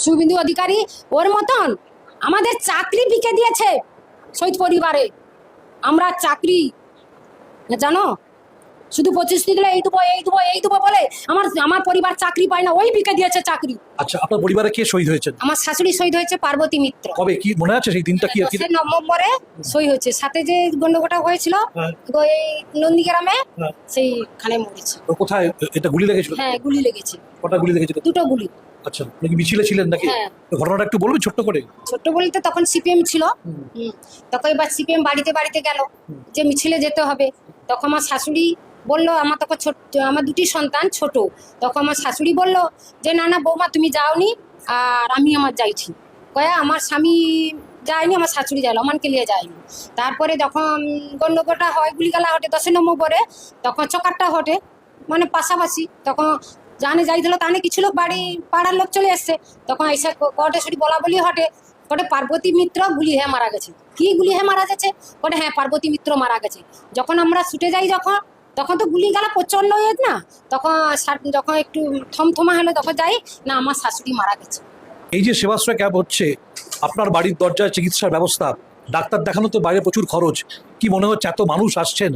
শুভেন্দু অধিকারী ওর মতন আমাদের চাকরি বিকে দিয়েছে শহীদ পরিবারে। আমরা চাকরি জানো শুধু প্রতিশ্রুতি দিলে এই দেবো এই দেবো এই দেবো বলে আমার পরিবার চাকরি পায় না, ওই বিকে দিয়েছে চাকরি। আচ্ছা, আপনার পরিবারে কে শহীদ হয়েছেন? আমার শাশুড়ি শহীদ হয়েছে পার্বতী মিত্র। কবে, কি মনে আছে সেই দিনটা? কি 10 নভেম্বরে শহীদ হয়েছে। সাথে যে গন্ডগোটা হয়েছিল এই নন্দীগ্রামে, সেইখানে মরেছে। তো কোথায় এটা গুলি লেগেছিল? হ্যাঁ, গুলি লেগেছে। কটা গুলি লেগেছিল? 2টো গুলি। আচ্ছা, আপনি মিছিলে ছিলেন নাকি? হ্যাঁ। তো ঘটনাটা একটু বলবেন ছোট্ট করে? ছোট্ট বলতে তখন সিপিএম ছিল। তখন এবার সিপিএম বাড়িতে বাড়িতে গেল যে মিছিলে যেতে হবে। তখন আমার শাশুড়ি বলল, আমার তখন ছোট, আমার 2টি সন্তান ছোট, তখন আমার শাশুড়ি বলল যে না না বৌমা তুমি যাওনি আর আমি আমার যাইছি। কয়া আমার স্বামী যায়নি, আমার শাশুড়ি যাইল, আমানকে নিয়ে যায়নি। তারপরে যখন গন্ডগোটা হয়, গুলিগালা হটে 10 নভেম্বরে, তখন চকারটা হটে মানে পাশাপাশি, তখন জানে যাইছিল তাহলে কিছু লোক বাড়ি পাড়ার লোক চলে এসছে। তখন এসে কোর্টে সরি বলা বলি হটে, কোর্টে পার্বতী মিত্র গুলি হয়ে মারা গেছে। কি গুলি হয়ে মারা গেছে? কোর্টে হ্যাঁ পার্বতী মিত্র মারা গেছে। যখন আমরা ছুটে যাই তখন তো গুলি গালা প্রচন্ড হয়ে না, তখন যখন একটু থমথমা হলো তখন যাই না আমার শাশুড়ি মারা গেছে। এই যে সেবাশ্রয় ক্যাম্প হচ্ছে, আপনার বাড়ির দরজায় চিকিৎসার ব্যবস্থা, ডাক্তার দেখানো তো বাইরে প্রচুর খরচ, কি মনে হচ্ছে? এত মানুষ আসছেন,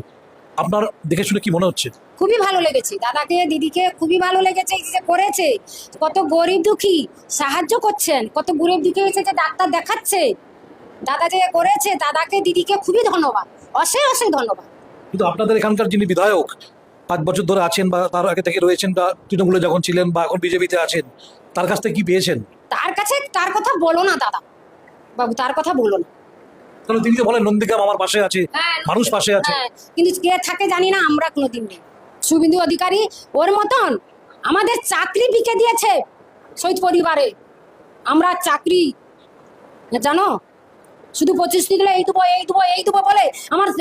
আপনার দেখে শুনে কি মনে হচ্ছে? খুবই ভালো লেগেছে দাদাকে দিদিকে, খুবই ভালো লেগেছে এই যে করেছে। কত গরিব দুঃখী সাহায্য করছেন, কত গরিব দুঃখী হয়েছে যে ডাক্তার দেখাচ্ছে। দাদা যে করেছে, দাদাকে দিদিকে খুবই ধন্যবাদ, অশেষ অশেষ ধন্যবাদ। কিন্তু আপনাদের এখানকার যিনি বিধায়ক 5 বছর ধরে আছেন বা তার আগে থেকে রয়েছেন, বা তৃণমূলে যখন ছিলেন বা এখন বিজেপিতে আছেন, তার কাছ থেকে কি পেয়েছেন? তার কাছে তার কথা বলো না দাদা বাবু, তার কথা বলো না। কারণ তিনি তো বলেন নন্দীগ্রাম আমার পাশে আছে, মানুষ পাশে আছে। কিন্তু কে থাকে জানি না, আমরা কোনোদিন নেই। শুভেন্দু অধিকারী ওর মতন আমাদের চাকরি বিকে দিয়েছে শহীদ পরিবারে। আমরা চাকরি জানো শুধু প্রতিশ্রুতি দিলে এই দেবো এই দেবো এই দেবো বলে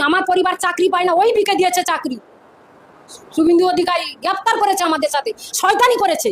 আমার পরিবার চাকরি পায় না, ওই বিকে দিয়েছে চাকরি। শুভেন্দু অধিকারী গ্রেফতার করেছে, আমাদের সাথে শয়তানি করেছে।